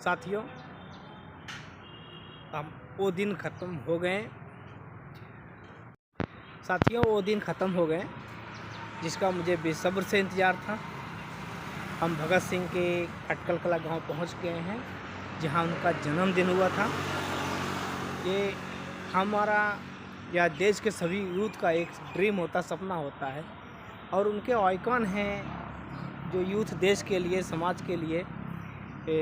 साथियों, अब वो दिन ख़त्म हो गए। जिसका मुझे बेसब्र से इंतज़ार था। हम भगत सिंह के खटकल कला गाँव पहुँच गए हैं, जहाँ उनका जन्मदिन हुआ था। ये हमारा या देश के सभी यूथ का एक ड्रीम होता, सपना होता है, और उनके आइकॉन हैं जो यूथ देश के लिए, समाज के लिए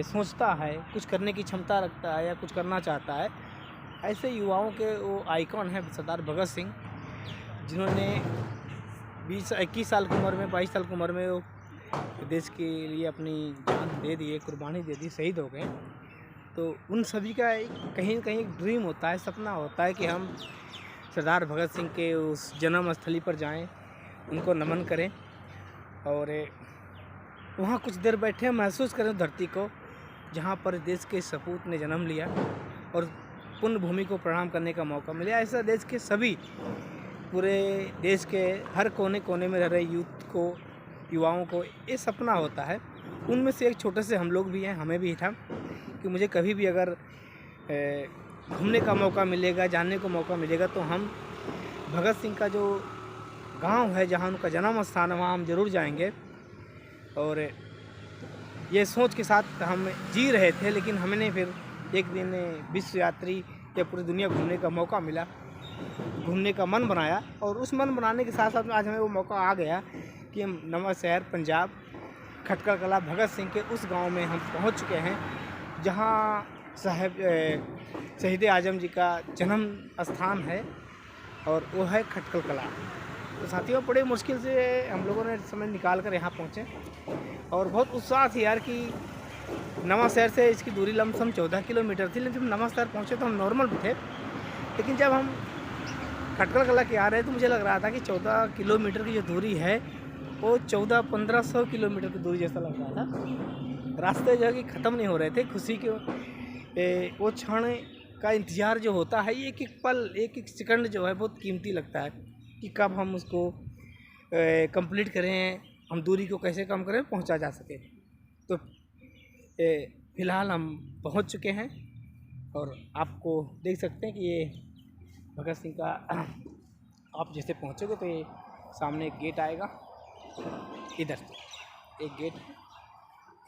सोचता है, कुछ करने की क्षमता रखता है या कुछ करना चाहता है। ऐसे युवाओं के वो आइकॉन हैं सरदार भगत सिंह, जिन्होंने 21 साल की उम्र में, 22 साल की उम्र में वो देश के लिए अपनी जान दे दी, कुर्बानी दे दी, शहीद हो गए। तो उन सभी का कहीं न कहीं एक ड्रीम होता है, सपना होता है कि हम सरदार भगत सिंह के उस जन्म स्थली पर जाएं, उनको नमन करें और वहाँ कुछ देर बैठे महसूस करें धरती को, जहाँ पर देश के सपूत ने जन्म लिया और पुण्य भूमि को प्रणाम करने का मौका मिला। ऐसा देश के सभी, पूरे देश के हर कोने कोने में रह रहे यूथ को, युवाओं को ये सपना होता है। उनमें से एक छोटे से हम लोग भी हैं, हमें भी था कि मुझे कभी भी अगर घूमने का मौका मिलेगा, जानने को मौका मिलेगा, तो हम भगत सिंह का जो गांव है, जहां उनका जन्म स्थान है, वहाँ हम ज़रूर जाएंगे। और ये सोच के साथ हम जी रहे थे, लेकिन हमने फिर एक दिन विश्व यात्री या पूरी दुनिया घूमने का मौका मिला, घूमने का मन बनाया, और उस मन बनाने के साथ साथ आज हमें वो मौका आ गया कि हम नवांशहर पंजाब खटकल कला भगत सिंह के उस गांव में हम पहुंच चुके हैं, जहां शहीद आजम जी का जन्म स्थान है, और वो है खटकल कला। तो साथियों, बड़े मुश्किल से हम लोगों ने समय निकाल कर यहाँ पहुँचे, और बहुत उत्साह थी यार कि नवांशहर से इसकी दूरी लमसम 14 किलोमीटर थी। लेकिन जब नवांशहर पहुँचे तो हम नॉर्मल भी थे, लेकिन जब हम खटकल कला के आ रहे तो मुझे लग रहा था कि 14 किलोमीटर की जो दूरी है वो 1400-1500 किलोमीटर की दूरी जैसा लग रहा था। रास्ते जो है कि ख़त्म नहीं हो रहे थे। खुशी के वो क्षण का इंतज़ार जो होता है, एक एक पल, एक एक सेकंड जो है बहुत कीमती लगता है कि कब हम उसको कंप्लीट करें, हम दूरी को कैसे कम करें, पहुंचा जा सके। तो फ़िलहाल हम पहुंच चुके हैं, और आपको देख सकते हैं कि ये भगत सिंह का आप जैसे पहुंचोगे तो ये सामने एक गेट आएगा, इधर एक गेट है,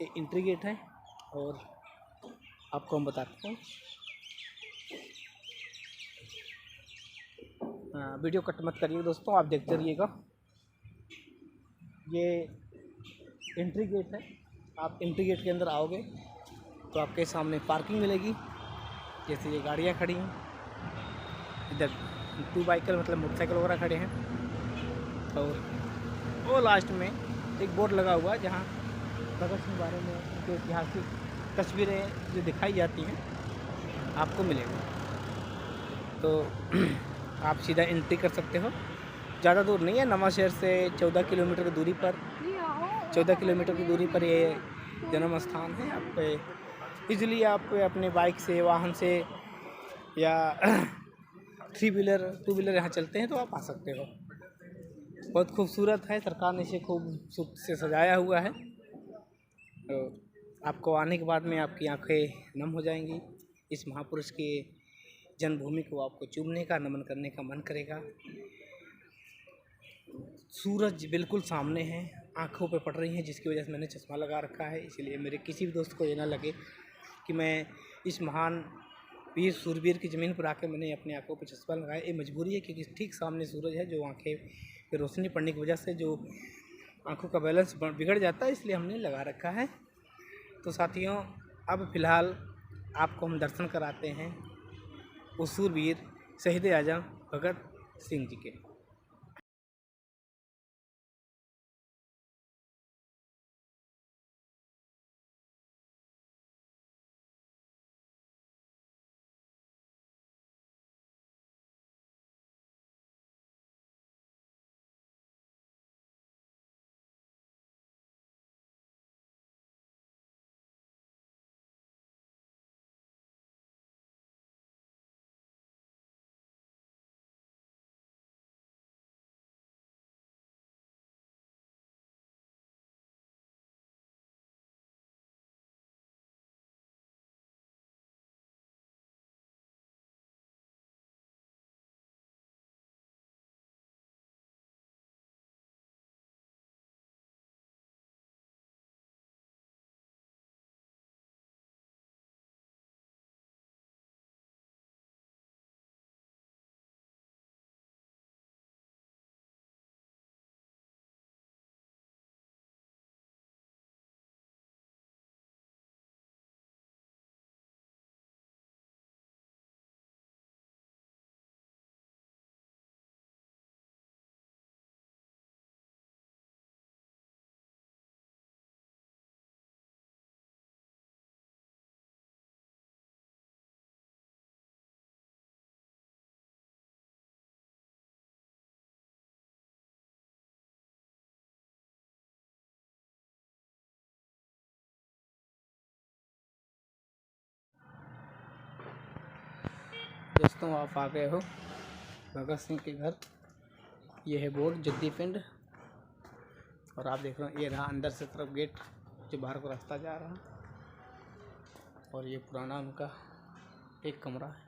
ये एंट्री गेट है। और आपको हम बताते हैं, वीडियो कट मत करिए दोस्तों, आप देखते रहिएगा। ये एंट्री गेट है। आप एंट्री गेट के अंदर आओगे तो आपके सामने पार्किंग मिलेगी, जैसे ये गाड़ियाँ खड़ी हैं, इधर 2 बाइकर मतलब मोटरसाइकिल वगैरह खड़े हैं, और वो लास्ट में एक बोर्ड लगा हुआ है जहाँ भगत सिंह बारे में उनके ऐतिहासिक तस्वीरें जो दिखाई जाती हैं आपको मिलेगी। तो आप सीधा एंट्री कर सकते हो, ज़्यादा दूर नहीं है। नवांशहर से 14 किलोमीटर की दूरी पर ये जन्म स्थान है। आप इजीली आप अपने बाइक से, वाहन से या 3 व्हीलर 2 व्हीलर यहाँ चलते हैं तो आप आ सकते हो। बहुत खूबसूरत है, सरकार ने इसे खूब से सजाया हुआ है, तो आपको आने के बाद में आपकी आंखें नम हो जाएंगी। इस महापुरुष के जन्मभूमि को आपको चूमने का, नमन करने का मन करेगा। सूरज बिल्कुल सामने है, आंखों पे पड़ रही हैं, जिसकी वजह से मैंने चश्मा लगा रखा है। इसलिए मेरे किसी भी दोस्त को ये ना लगे कि मैं इस महान वीर सूरवीर की ज़मीन पर आकर मैंने अपनी आंखों पे चश्मा लगाया। ये मजबूरी है, क्योंकि ठीक सामने सूरज है, जो आंखें पे रोशनी पड़ने की वजह से जो आंखों का बैलेंस बिगड़ जाता है, इसलिए हमने लगा रखा है। तो साथियों, अब फ़िलहाल आपको हम दर्शन कराते हैं उस सूरवीर शहीद आज़म भगत सिंह जी के। दोस्तों आप आ गए हो भगत सिंह के घर। ये है बोर्ड जद्दी पिंड, और आप देख रहे हो ये रहा अंदर से तरफ गेट जो बाहर को रास्ता जा रहा है, और ये पुराना उनका एक कमरा है।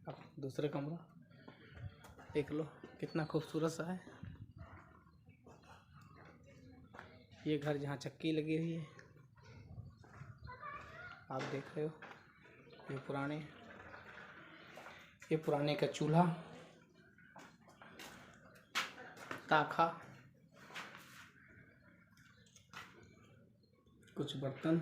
अब दूसरे कमरा देख लो कितना खूबसूरत सा है। ये घर जहाँ चक्की लगी हुई है आप देख रहे हो। ये पुराने का चूल्हा, ताखा, कुछ बर्तन,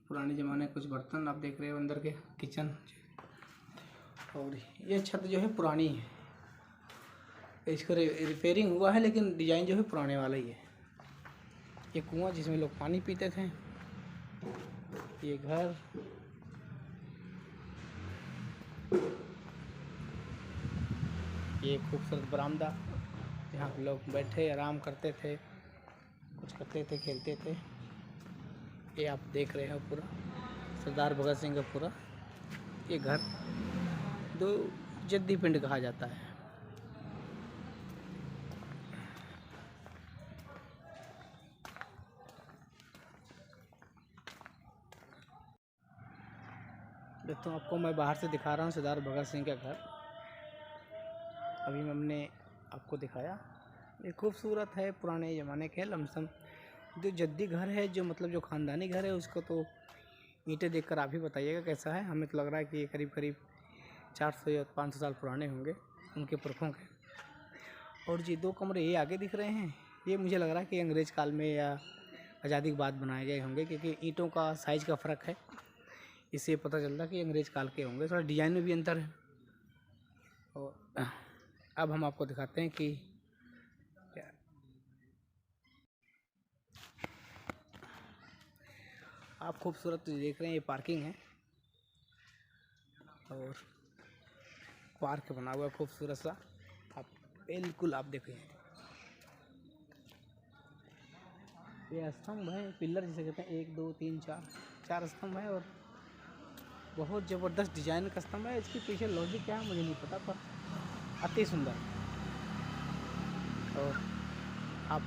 पुराने ज़माने कुछ बर्तन आप देख रहे हो अंदर के किचन। और ये छत जो है पुरानी है, इसको रिपेयरिंग हुआ है लेकिन डिज़ाइन जो है पुराने वाला ही है। ये कुआं जिसमें लोग पानी पीते थे। ये घर, ये खूबसूरत बरामदा जहाँ लोग बैठे आराम करते थे, कुछ करते थे, खेलते थे। ये आप देख रहे हो पूरा सरदार भगत सिंह का पूरा ये घर दो जद्दी पिंड कहा जाता है। दोस्तों आपको मैं बाहर से दिखा रहा हूँ सरदार भगत सिंह का घर। अभी हमने आपको दिखाया, ये खूबसूरत है, पुराने ज़माने के लमसम जो जद्दी घर है, जो मतलब जो ख़ानदानी घर है, उसको तो ईंटें देखकर आप ही बताइएगा कैसा है। हमें तो लग रहा है कि ये करीब करीब 400 या 500 साल पुराने होंगे उनके पुरखों के। और जी 2 कमरे ये आगे दिख रहे हैं, ये मुझे लग रहा है कि अंग्रेज़ काल में या आज़ादी के बाद बनाए गए होंगे, क्योंकि ईंटों का साइज़ का फ़र्क है, इससे पता चलता है कि अंग्रेज़ काल के होंगे। थोड़ा डिज़ाइन में भी अंतर है। और अब हम आपको दिखाते हैं कि आप खूबसूरत देख रहे हैं, ये पार्किंग है और पार्क बना हुआ खूबसूरत सा। आप बिल्कुल आप देखें, ये स्तंभ है, पिलर जिसे कहते हैं, 1 2 3 4 स्तंभ है, और बहुत ज़बरदस्त डिजाइन का स्तंभ है। इसके पीछे लॉजिक क्या है मुझे नहीं पता, पर अति सुंदर। और आप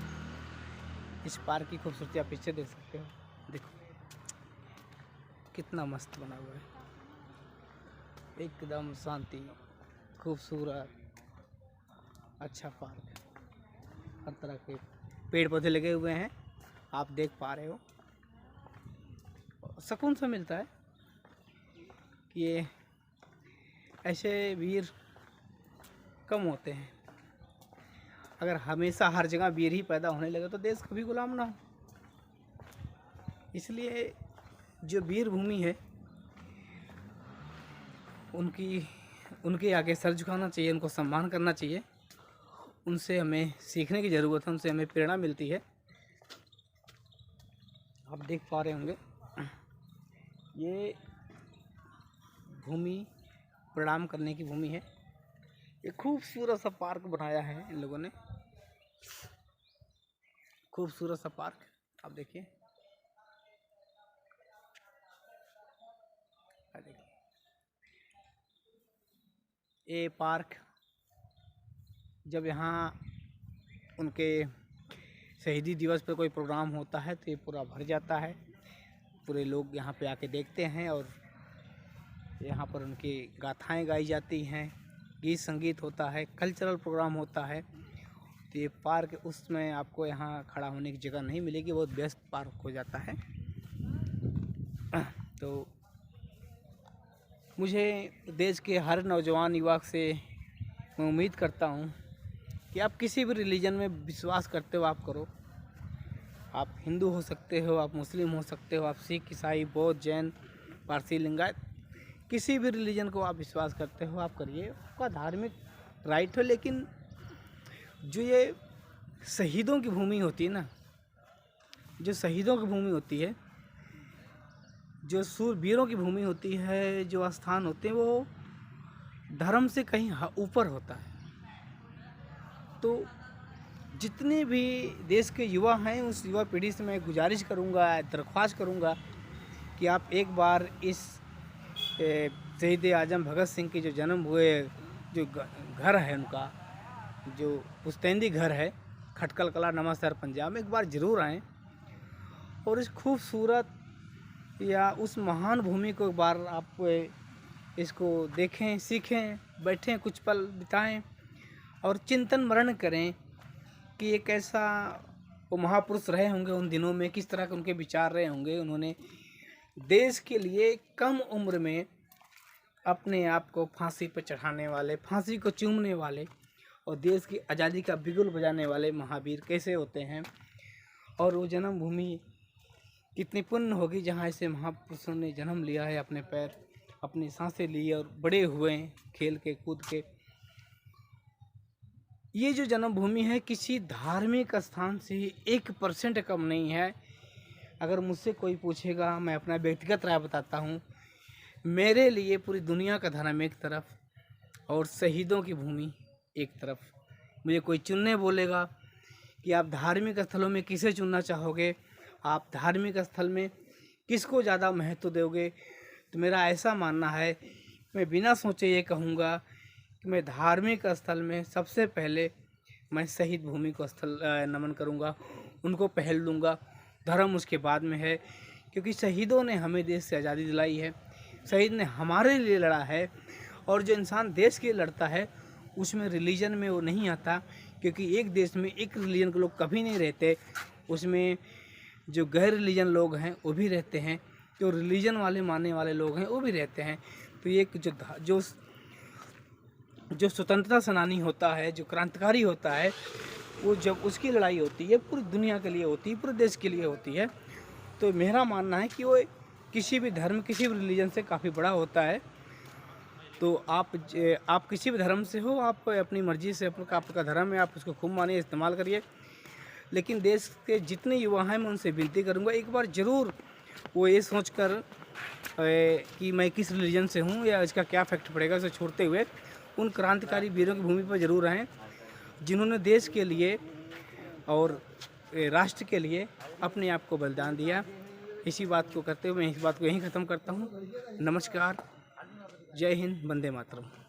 इस पार्क की खूबसूरती आप पीछे देख सकते हो, देखो कितना मस्त बना हुआ है, एकदम शांति, खूबसूरत, अच्छा पार्क। हर तरह के पेड़ पौधे लगे हुए हैं, आप देख पा रहे हो। सुकून सा मिलता है कि ये ऐसे वीर कम होते हैं। अगर हमेशा हर जगह वीर ही पैदा होने लगे तो देश कभी गुलाम ना हो। इसलिए जो वीर भूमि है उनके आगे सर झुकाना चाहिए, उनको सम्मान करना चाहिए। उनसे हमें सीखने की ज़रूरत है, उनसे हमें प्रेरणा मिलती है। आप देख पा रहे होंगे ये भूमि प्रणाम करने की भूमि है। ये खूबसूरत सा पार्क बनाया है इन लोगों ने, खूबसूरत सा पार्क आप देखिए। ये पार्क जब यहाँ उनके शहीदी दिवस पर कोई प्रोग्राम होता है तो ये पूरा भर जाता है। पूरे लोग यहाँ पे आके देखते हैं और यहाँ पर उनकी गाथाएं गाई जाती हैं, गीत संगीत होता है, कल्चरल प्रोग्राम होता है। तो ये पार्क, उसमें आपको यहाँ खड़ा होने की जगह नहीं मिलेगी, बहुत व्यस्त पार्क हो जाता है। तो मुझे देश के हर नौजवान युवक से मैं उम्मीद करता हूँ कि आप किसी भी रिलीजन में विश्वास करते हो आप करो। आप हिंदू हो सकते हो, आप मुस्लिम हो सकते हो, आप सिख, ईसाई, बौद्ध, जैन, पारसी, लिंगायत, किसी भी रिलीजन को आप विश्वास करते हो आप करिए, आपका धार्मिक राइट हो। लेकिन जो ये शहीदों की भूमि होती है ना, जो शहीदों की भूमि होती है, जो सूरवीरों की भूमि होती है, जो स्थान होते हैं, वो धर्म से कहीं ऊपर होता है। तो जितने भी देश के युवा हैं उस युवा पीढ़ी से मैं गुजारिश करूंगा, दरख्वास्त करूंगा कि आप एक बार इस शहीद आजम भगत सिंह के जो जन्म हुए जो घर है उनका, जो पुश्तैनी घर है खटकल कला नवांशहर पंजाब में, एक बार ज़रूर आएँ और इस खूबसूरत या उस महान भूमि को एक बार आप इसको देखें, सीखें, बैठें, कुछ पल बिताएं और चिंतन मनन करें कि एक ऐसा वो महापुरुष रहे होंगे उन दिनों में, किस तरह के उनके विचार रहे होंगे। उन्होंने देश के लिए कम उम्र में अपने आप को फांसी पर चढ़ाने वाले, फांसी को चूमने वाले और देश की आज़ादी का बिगुल बजाने वाले महावीर कैसे होते हैं। और वो जन्मभूमि कितनी पुण्य होगी जहाँ ऐसे महापुरुषों ने जन्म लिया है, अपने पैर, अपनी सांसें ली और बड़े हुए हैं खेल के कूद के। ये जो जन्मभूमि है किसी धार्मिक स्थान से 1% कम नहीं है। अगर मुझसे कोई पूछेगा, मैं अपना व्यक्तिगत राय बताता हूँ, मेरे लिए पूरी दुनिया का धर्म एक तरफ और शहीदों की भूमि एक तरफ। मुझे कोई चुनने बोलेगा कि आप धार्मिक स्थलों में किसे चुनना चाहोगे, आप धार्मिक स्थल में किसको ज़्यादा महत्व दोगे, तो मेरा ऐसा मानना है, मैं बिना सोचे ये कहूँगा कि मैं धार्मिक स्थल में सबसे पहले मैं शहीद भूमि को स्थल नमन करूँगा, उनको पहल दूँगा। धर्म उसके बाद में है, क्योंकि शहीदों ने हमें देश से आज़ादी दिलाई है, शहीद ने हमारे लिए लड़ा है। और जो इंसान देश के लिए लड़ता है उसमें रिलीजन में वो नहीं आता, क्योंकि एक देश में एक रिलीजन के लोग कभी नहीं रहते, उसमें जो गैर रिलीजन लोग हैं वो भी रहते हैं, जो रिलीजन वाले मानने वाले लोग हैं वो भी रहते हैं। तो ये जो स्वतंत्रता सेनानी होता है, जो क्रांतिकारी होता है, वो जब उसकी लड़ाई होती है पूरी दुनिया के लिए होती है, पूरे देश के लिए होती है। तो मेरा मानना है कि वो किसी भी धर्म, किसी भी रिलीजन से काफ़ी बड़ा होता है। तो आप किसी भी धर्म से हो, आप अपनी मर्ज़ी से आपका धर्म है, आप उसको खूब मानिए, इस्तेमाल करिए। लेकिन देश के जितने युवा हैं मैं उनसे विनती करूंगा एक बार ज़रूर वो ये सोचकर कि मैं किस रिलीजन से हूँ या इसका क्या इफेक्ट पड़ेगा, उसे छोड़ते हुए उन क्रांतिकारी वीरों की भूमि पर ज़रूर रहें जिन्होंने देश के लिए और राष्ट्र के लिए अपने आप को बलिदान दिया। इसी बात को करते हुए मैं इस बात को यहीं ख़त्म करता हूँ। नमस्कार, जय हिंद, वंदे मातरम।